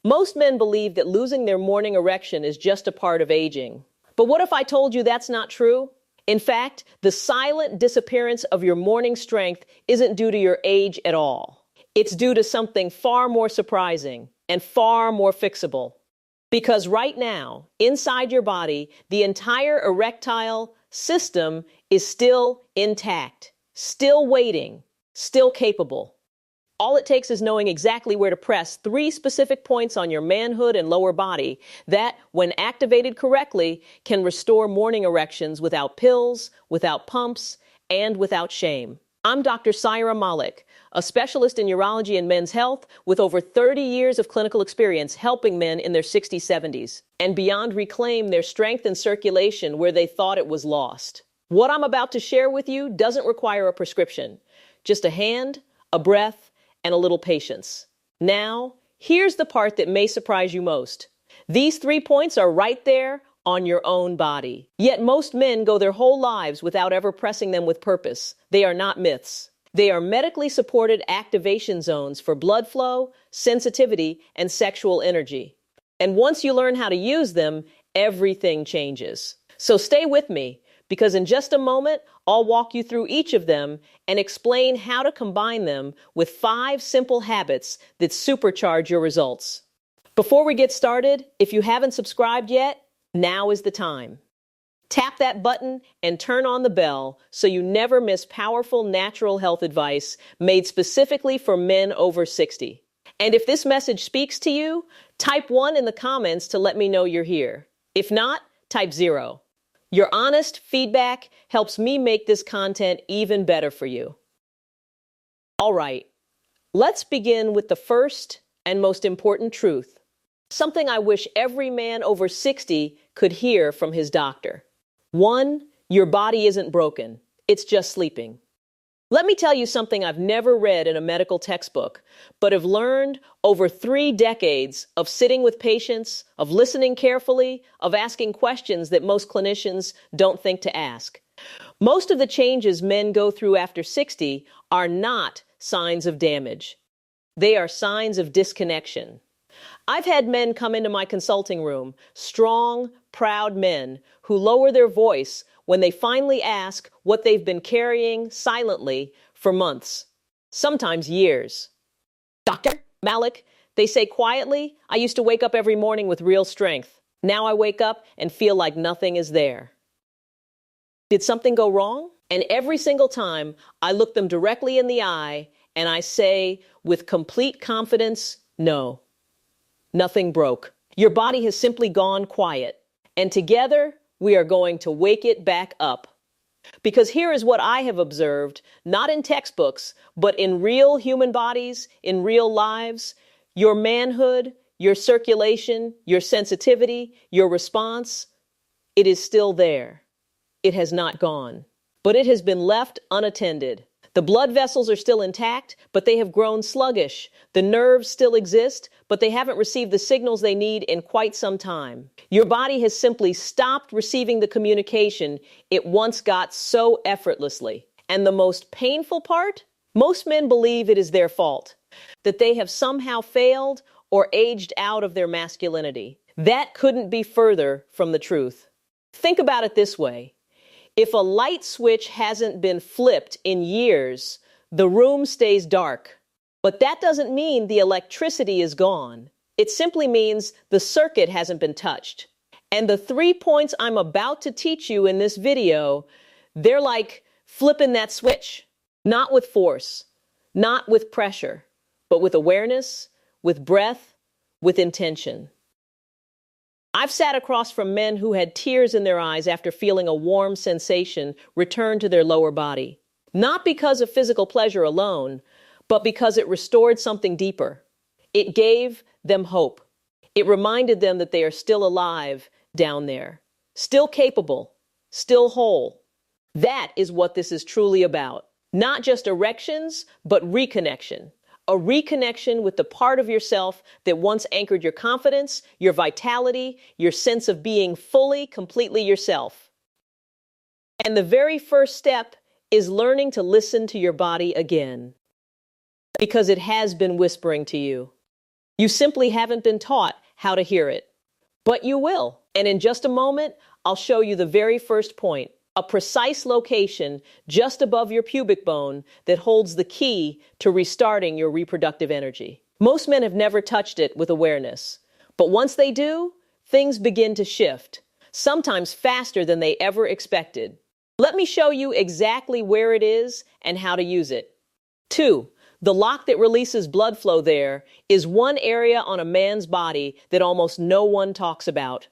Most men believe that losing their morning erection is just a part of aging. But what if I told you that's not true? In fact, the silent disappearance of your morning strength isn't due to your age at all. It's due to something far more surprising and far more fixable. Because right now, inside your body, the entire erectile system is still intact, still waiting, still capable. All it takes is knowing exactly where to press 3 specific points on your manhood and lower body that, when activated correctly, can restore morning erections without pills, without pumps, and without shame. I'm Dr. Syra Malik, a specialist in urology and men's health with over 30 years of clinical experience helping men in their 60s, 70s, and beyond reclaim their strength and circulation where they thought it was lost. What I'm about to share with you doesn't require a prescription, just a hand, a breath, and a little patience. Now, here's the part that may surprise you most. These 3 points are right there on your own body. Yet most men go their whole lives without ever pressing them with purpose. They are not myths. They are medically supported activation zones for blood flow, sensitivity, and sexual energy. And once you learn how to use them, everything changes. So stay with me, because in just a moment, I'll walk you through each of them and explain how to combine them with 5 simple habits that supercharge your results. Before we get started, if you haven't subscribed yet, now is the time. Tap that button and turn on the bell so you never miss powerful natural health advice made specifically for men over 60. And if this message speaks to you, type 1 in the comments to let me know you're here. If not, type 0. Your honest feedback helps me make this content even better for you. All right, let's begin with the first and most important truth. Something I wish every man over 60 could hear from his doctor. 1, your body isn't broken. It's just sleeping. Let me tell you something I've never read in a medical textbook, but have learned over 3 decades of sitting with patients, of listening carefully, of asking questions that most clinicians don't think to ask. Most of the changes men go through after 60 are not signs of damage. They are signs of disconnection. I've had men come into my consulting room, strong, proud men, who lower their voice when they finally ask what they've been carrying silently for months, sometimes years. Dr. Malik, they say quietly, I used to wake up every morning with real strength. Now I wake up and feel like nothing is there. Did something go wrong? And every single time, I look them directly in the eye and I say with complete confidence, no, nothing broke. Your body has simply gone quiet. And together, we are going to wake it back up. Because here is what I have observed, not in textbooks, but in real human bodies, in real lives. Your manhood, your circulation, your sensitivity, your response, it is still there. It has not gone. But it has been left unattended. The blood vessels are still intact, but they have grown sluggish. The nerves still exist, but they haven't received the signals they need in quite some time. Your body has simply stopped receiving the communication it once got so effortlessly. And the most painful part? Most men believe it is their fault, that they have somehow failed or aged out of their masculinity. That couldn't be further from the truth. Think about it this way. If a light switch hasn't been flipped in years, the room stays dark. But that doesn't mean the electricity is gone. It simply means the circuit hasn't been touched. And the 3 points I'm about to teach you in this video, they're like flipping that switch. Not with force, not with pressure, but with awareness, with breath, with intention. I've sat across from men who had tears in their eyes after feeling a warm sensation return to their lower body. Not because of physical pleasure alone, but because it restored something deeper. It gave them hope. It reminded them that they are still alive down there, still capable, still whole. That is what this is truly about. Not just erections, but reconnection. A reconnection with the part of yourself that once anchored your confidence, your vitality, your sense of being fully, completely yourself. And the very first step is learning to listen to your body again. Because it has been whispering to you. You simply haven't been taught how to hear it. But you will. And in just a moment, I'll show you the very first point, a precise location just above your pubic bone that holds the key to restarting your reproductive energy. Most men have never touched it with awareness. But once they do, things begin to shift, sometimes faster than they ever expected. Let me show you exactly where it is and how to use it. 2. The lock that releases blood flow there is one area on a man's body that almost no one talks about.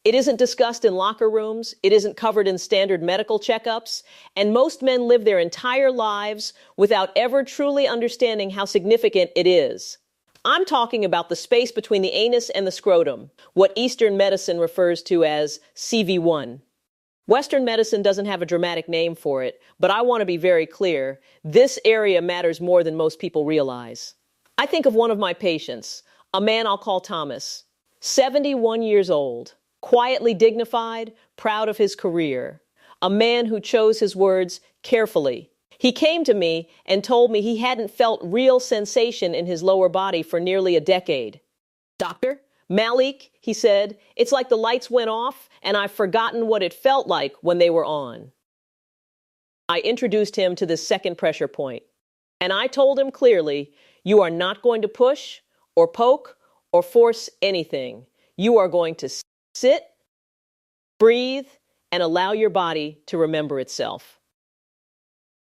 It isn't discussed in locker rooms, it isn't covered in standard medical checkups, and most men live their entire lives without ever truly understanding how significant it is. I'm talking about the space between the anus and the scrotum, what Eastern medicine refers to as CV1. Western medicine doesn't have a dramatic name for it, but I want to be very clear. This area matters more than most people realize. I think of one of my patients, a man I'll call Thomas, 71 years old, quietly dignified, proud of his career, a man who chose his words carefully. He came to me and told me he hadn't felt real sensation in his lower body for nearly a decade. "Doctor Malik," he said, "it's like the lights went off and I've forgotten what it felt like when they were on." I introduced him to this second pressure point, and I told him clearly, you are not going to push or poke or force anything. You are going to sit, breathe, and allow your body to remember itself.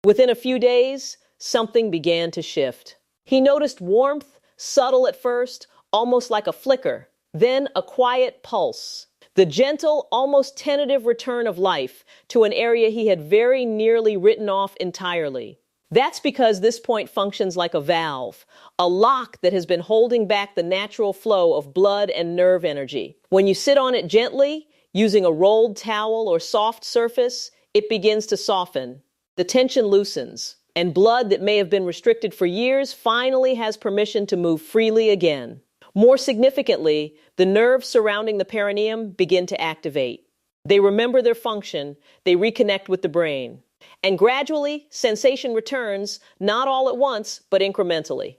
Within a few days, something began to shift. He noticed warmth, subtle at first, almost like a flicker, then a quiet pulse. The gentle, almost tentative return of life to an area he had very nearly written off entirely. That's because this point functions like a valve, a lock that has been holding back the natural flow of blood and nerve energy. When you sit on it gently, using a rolled towel or soft surface, it begins to soften. The tension loosens, and blood that may have been restricted for years finally has permission to move freely again. More significantly, the nerves surrounding the perineum begin to activate. They remember their function, they reconnect with the brain. And gradually, sensation returns, not all at once, but incrementally.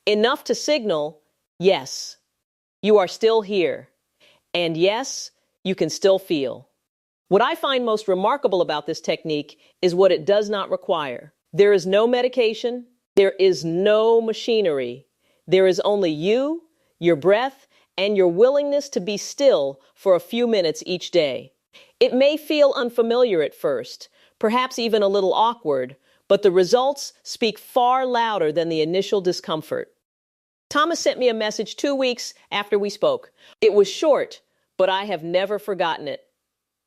Enough to signal, yes, you are still here. And yes, you can still feel. What I find most remarkable about this technique is what it does not require. There is no medication, there is no machinery. There is only you, your breath, and your willingness to be still for a few minutes each day. It may feel unfamiliar at first, perhaps even a little awkward, but the results speak far louder than the initial discomfort. Thomas sent me a message 2 weeks after we spoke. It was short, but I have never forgotten it.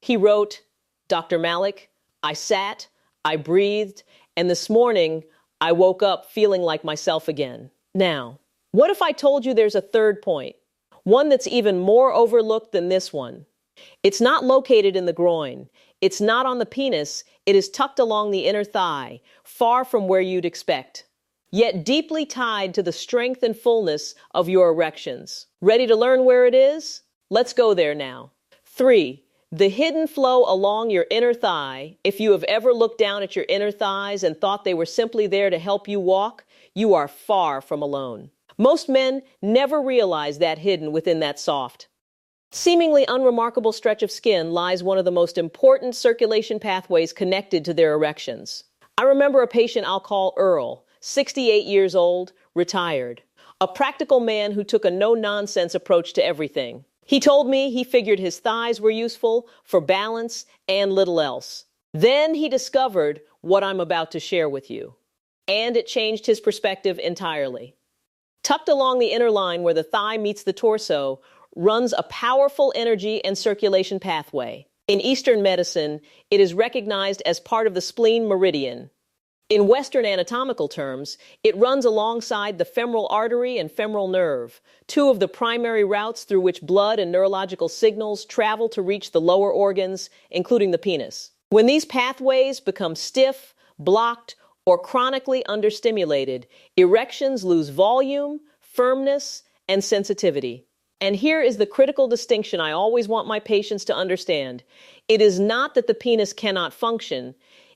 He wrote, "Dr. Malik, I sat, I breathed, and this morning I woke up feeling like myself again." Now, what if I told you there's a third point? One that's even more overlooked than this one. It's not located in the groin. It's not on the penis. It is tucked along the inner thigh, far from where you'd expect, yet deeply tied to the strength and fullness of your erections. Ready to learn where it is? Let's go there now. 3. The hidden flow along your inner thigh. If you have ever looked down at your inner thighs and thought they were simply there to help you walk, you are far from alone. Most men never realize that hidden within that soft, seemingly unremarkable stretch of skin lies one of the most important circulation pathways connected to their erections. I remember a patient I'll call Earl, 68 years old, retired. A practical man who took a no-nonsense approach to everything. He told me he figured his thighs were useful for balance and little else. Then he discovered what I'm about to share with you. And it changed his perspective entirely. Tucked along the inner line where the thigh meets the torso runs a powerful energy and circulation pathway. In Eastern medicine, it is recognized as part of the spleen meridian. In Western anatomical terms, it runs alongside the femoral artery and femoral nerve, two of the primary routes through which blood and neurological signals travel to reach the lower organs, including the penis. When these pathways become stiff, blocked, or chronically understimulated, erections lose volume, firmness, and sensitivity. And here is the critical distinction I always want my patients to understand. It is not that the penis cannot function.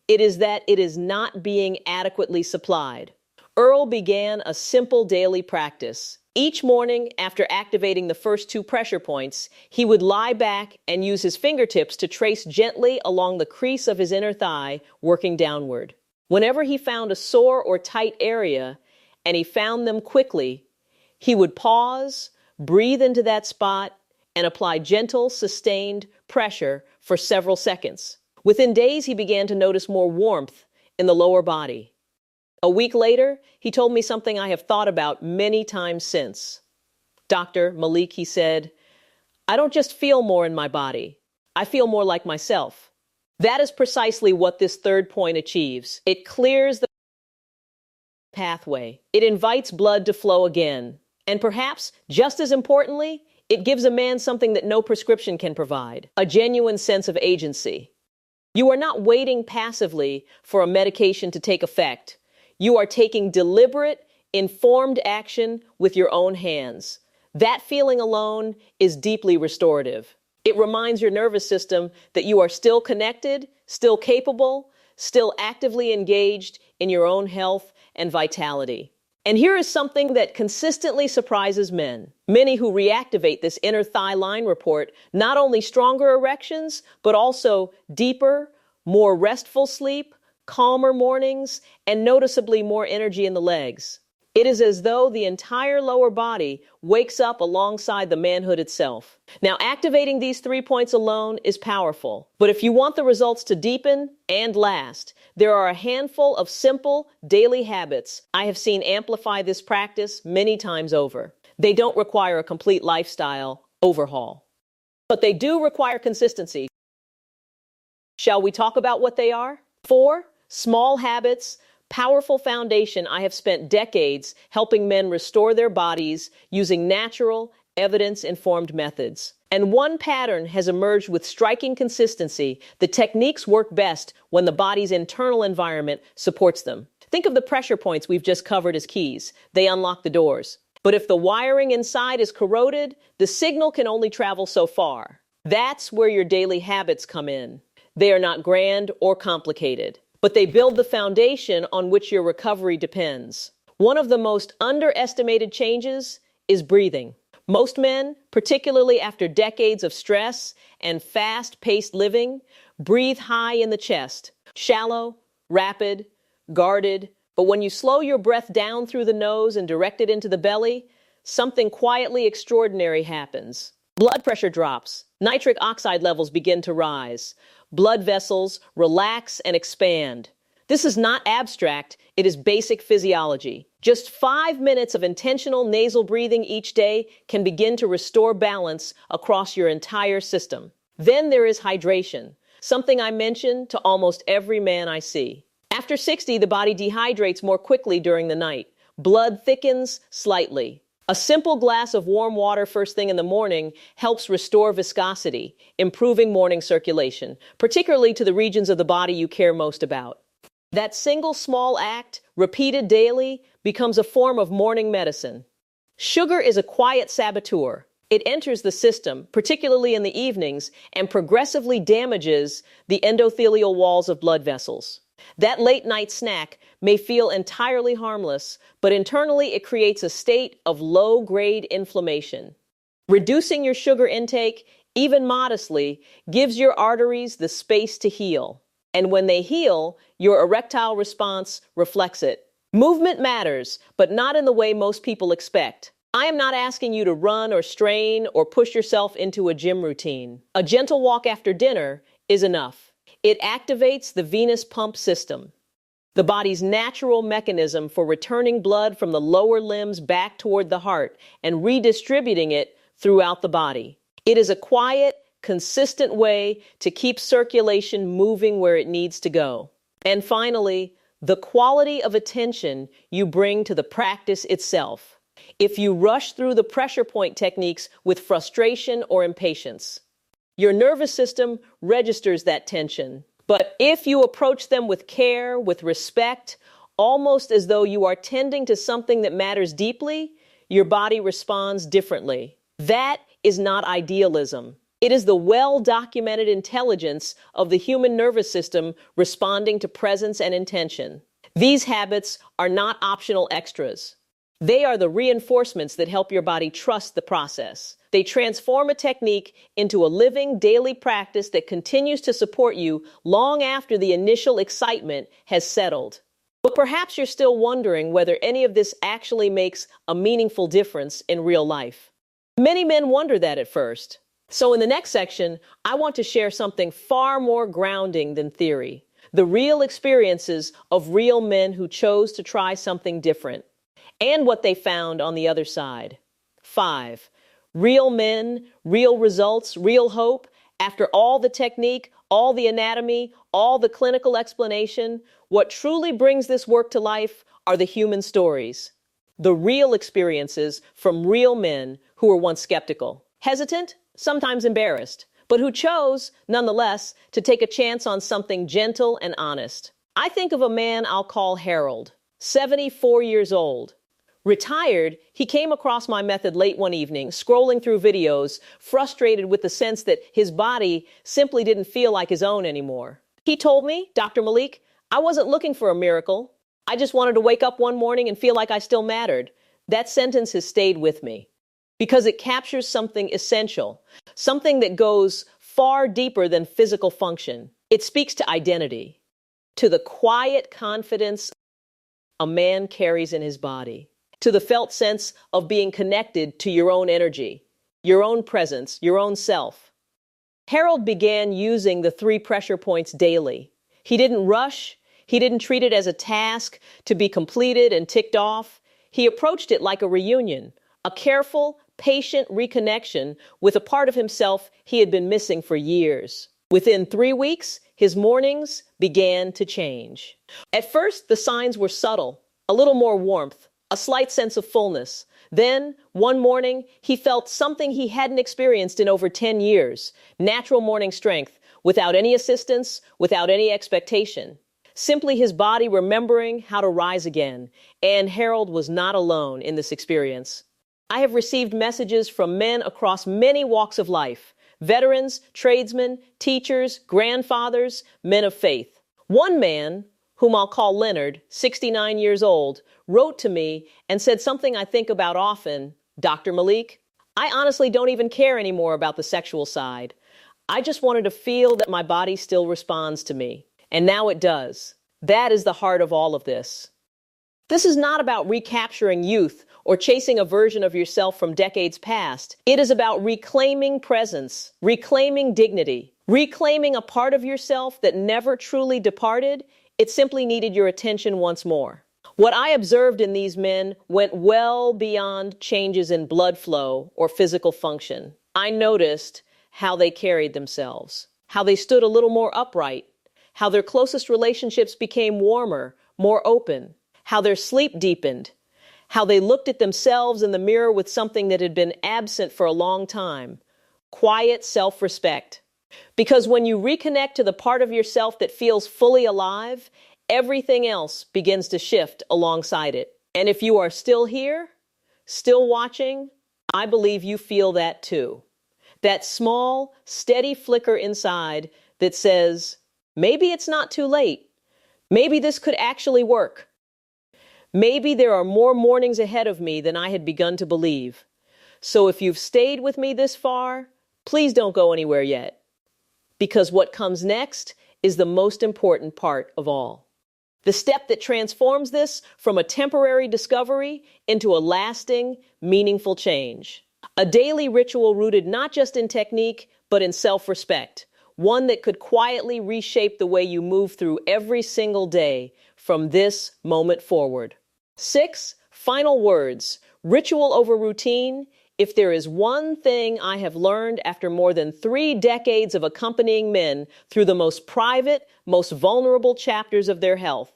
It is that it is not being adequately supplied. Earl began a simple daily practice. Each morning, after activating the first two pressure points, he would lie back and use his fingertips to trace gently along the crease of his inner thigh, working downward. Whenever he found a sore or tight area, and he found them quickly, he would pause, breathe into that spot, and apply gentle, sustained pressure for several seconds. Within days, he began to notice more warmth in the lower body. A week later, he told me something I have thought about many times since. Dr. Malik, he said, I don't just feel more in my body. I feel more like myself. That is precisely what this third point achieves. It clears the pathway. It invites blood to flow again. And perhaps, just as importantly, it gives a man something that no prescription can provide, a genuine sense of agency. You are not waiting passively for a medication to take effect. You are taking deliberate, informed action with your own hands. That feeling alone is deeply restorative. It reminds your nervous system that you are still connected, still capable, still actively engaged in your own health and vitality. And here is something that consistently surprises men. Many who reactivate this inner thigh line report not only stronger erections, but also deeper, more restful sleep, calmer mornings, and noticeably more energy in the legs. It is as though the entire lower body wakes up alongside the manhood itself. Now, activating these 3 points alone is powerful, but if you want the results to deepen and last, there are a handful of simple daily habits I have seen amplify this practice many times over. They don't require a complete lifestyle overhaul, but they do require consistency. Shall we talk about what they are? 4 small habits, powerful foundation I have spent decades helping men restore their bodies using natural, evidence-informed methods. And one pattern has emerged with striking consistency. The techniques work best when the body's internal environment supports them. Think of the pressure points we've just covered as keys. They unlock the doors. But if the wiring inside is corroded, the signal can only travel so far. That's where your daily habits come in. They are not grand or complicated, but they build the foundation on which your recovery depends. One of the most underestimated changes is breathing. Most men, particularly after decades of stress and fast-paced living, breathe high in the chest, shallow, rapid, guarded. But when you slow your breath down through the nose and direct it into the belly, something quietly extraordinary happens. Blood pressure drops, nitric oxide levels begin to rise, blood vessels relax and expand. This is not abstract, it is basic physiology. Just 5 minutes of intentional nasal breathing each day can begin to restore balance across your entire system. Then there is hydration, something I mention to almost every man I see. After 60, the body dehydrates more quickly during the night. Blood thickens slightly. A simple glass of warm water first thing in the morning helps restore viscosity, improving morning circulation, particularly to the regions of the body you care most about. That single small act, repeated daily, becomes a form of morning medicine. Sugar is a quiet saboteur. It enters the system, particularly in the evenings, and progressively damages the endothelial walls of blood vessels. That late-night snack may feel entirely harmless, but internally it creates a state of low-grade inflammation. Reducing your sugar intake, even modestly, gives your arteries the space to heal. And when they heal, your erectile response reflects it. Movement matters, but not in the way most people expect. I am not asking you to run or strain or push yourself into a gym routine. A gentle walk after dinner is enough. It activates the venous pump system, the body's natural mechanism for returning blood from the lower limbs back toward the heart and redistributing it throughout the body. It is a quiet, consistent way to keep circulation moving where it needs to go. And finally, the quality of attention you bring to the practice itself. If you rush through the pressure point techniques with frustration or impatience, your nervous system registers that tension. But if you approach them with care, with respect, almost as though you are tending to something that matters deeply, your body responds differently. That is not idealism. It is the well-documented intelligence of the human nervous system responding to presence and intention. These habits are not optional extras. They are the reinforcements that help your body trust the process. They transform a technique into a living daily practice that continues to support you long after the initial excitement has settled. But perhaps you're still wondering whether any of this actually makes a meaningful difference in real life. Many men wonder that at first. So in the next section, I want to share something far more grounding than theory. The real experiences of real men who chose to try something different, and what they found on the other side. 5. Real men, real results, real hope. After all the technique, all the anatomy, all the clinical explanation, what truly brings this work to life are the human stories. The real experiences from real men who were once skeptical, hesitant, sometimes embarrassed, but who chose, nonetheless, to take a chance on something gentle and honest. I think of a man I'll call Harold, 74 years old. Retired, he came across my method late one evening, scrolling through videos, frustrated with the sense that his body simply didn't feel like his own anymore. He told me, Dr. Malik, I wasn't looking for a miracle. I just wanted to wake up one morning and feel like I still mattered. That sentence has stayed with me because it captures something essential, something that goes far deeper than physical function. It speaks to identity, to the quiet confidence a man carries in his body, to the felt sense of being connected to your own energy, your own presence, your own self. Harold began using the 3 pressure points daily. He didn't rush. He didn't treat it as a task to be completed and ticked off. He approached it like a reunion, a careful, patient reconnection with a part of himself he had been missing for years. Within 3 weeks, his mornings began to change. At first, the signs were subtle, a little more warmth, a slight sense of fullness. Then, one morning, he felt something he hadn't experienced in over 10 years, natural morning strength, without any assistance, without any expectation. Simply his body remembering how to rise again, and Harold was not alone in this experience. I have received messages from men across many walks of life, veterans, tradesmen, teachers, grandfathers, men of faith. One man, whom I'll call Leonard, 69 years old, wrote to me and said something I think about often, Dr. Malik, I honestly don't even care anymore about the sexual side. I just wanted to feel that my body still responds to me. And now it does. That is the heart of all of this. This is not about recapturing youth or chasing a version of yourself from decades past. It is about reclaiming presence, reclaiming dignity, reclaiming a part of yourself that never truly departed. It simply needed your attention once more. What I observed in these men went well beyond changes in blood flow or physical function. I noticed how they carried themselves, how they stood a little more upright, how their closest relationships became warmer, more open, how their sleep deepened, how they looked at themselves in the mirror with something that had been absent for a long time, quiet self-respect. Because when you reconnect to the part of yourself that feels fully alive, everything else begins to shift alongside it. And if you are still here, still watching, I believe you feel that too. That small, steady flicker inside that says, maybe it's not too late. Maybe this could actually work. Maybe there are more mornings ahead of me than I had begun to believe. So if you've stayed with me this far, please don't go anywhere yet. Because what comes next is the most important part of all. The step that transforms this from a temporary discovery into a lasting, meaningful change. A daily ritual rooted not just in technique, but in self-respect. One that could quietly reshape the way you move through every single day from this moment forward. 6, final words. Ritual over routine. If there is one thing I have learned after more than 3 decades of accompanying men through the most private, most vulnerable chapters of their health,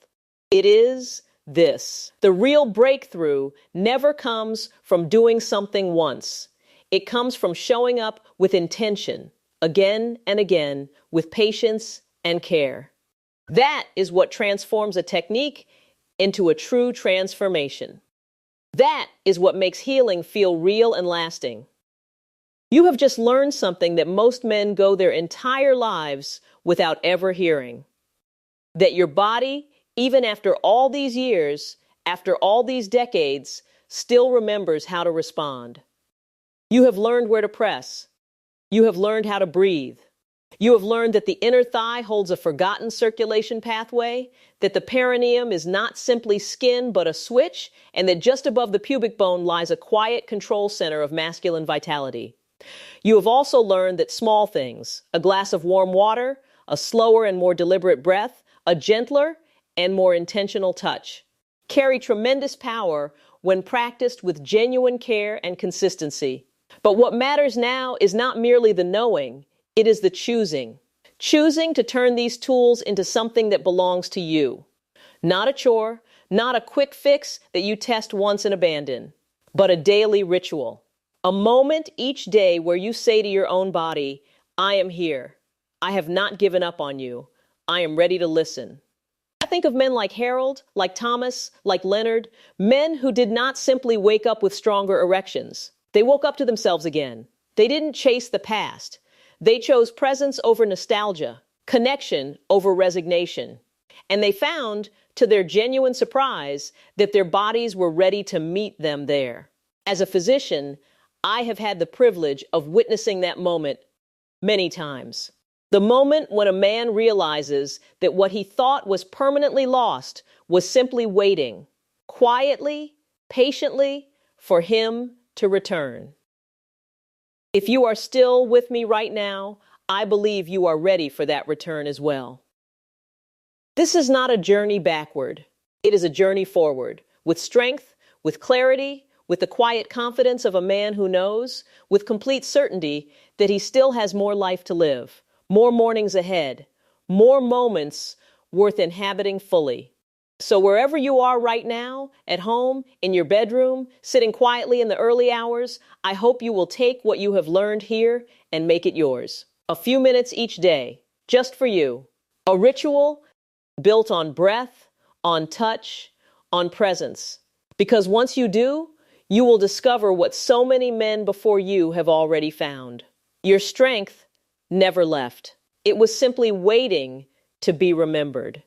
it is this. The real breakthrough never comes from doing something once. It comes from showing up with intention, again and again, with patience and care. That is what transforms a technique into a true transformation. That is what makes healing feel real and lasting. You have just learned something that most men go their entire lives without ever hearing. That your body, even after all these years, after all these decades, still remembers how to respond. You have learned where to press. You have learned how to breathe. You have learned that the inner thigh holds a forgotten circulation pathway, that the perineum is not simply skin but a switch, and that just above the pubic bone lies a quiet control center of masculine vitality. You have also learned that small things, a glass of warm water, a slower and more deliberate breath, a gentler and more intentional touch, carry tremendous power when practiced with genuine care and consistency. But what matters now is not merely the knowing, it is the choosing. Choosing to turn these tools into something that belongs to you. Not a chore, not a quick fix that you test once and abandon, but a daily ritual. A moment each day where you say to your own body, I am here. I have not given up on you. I am ready to listen. I think of men like Harold, like Thomas, like Leonard, men who did not simply wake up with stronger erections. They woke up to themselves again. They didn't chase the past. They chose presence over nostalgia, connection over resignation. And they found, to their genuine surprise, that their bodies were ready to meet them there. As a physician, I have had the privilege of witnessing that moment many times. The moment when a man realizes that what he thought was permanently lost was simply waiting, quietly, patiently, for him to return. If you are still with me right now, I believe you are ready for that return as well. This is not a journey backward. It is a journey forward, with strength, with clarity, with the quiet confidence of a man who knows, with complete certainty, that he still has more life to live, more mornings ahead, more moments worth inhabiting fully. So wherever you are right now, at home, in your bedroom, sitting quietly in the early hours, I hope you will take what you have learned here and make it yours. A few minutes each day, just for you. A ritual built on breath, on touch, on presence. Because once you do, you will discover what so many men before you have already found. Your strength never left. It was simply waiting to be remembered.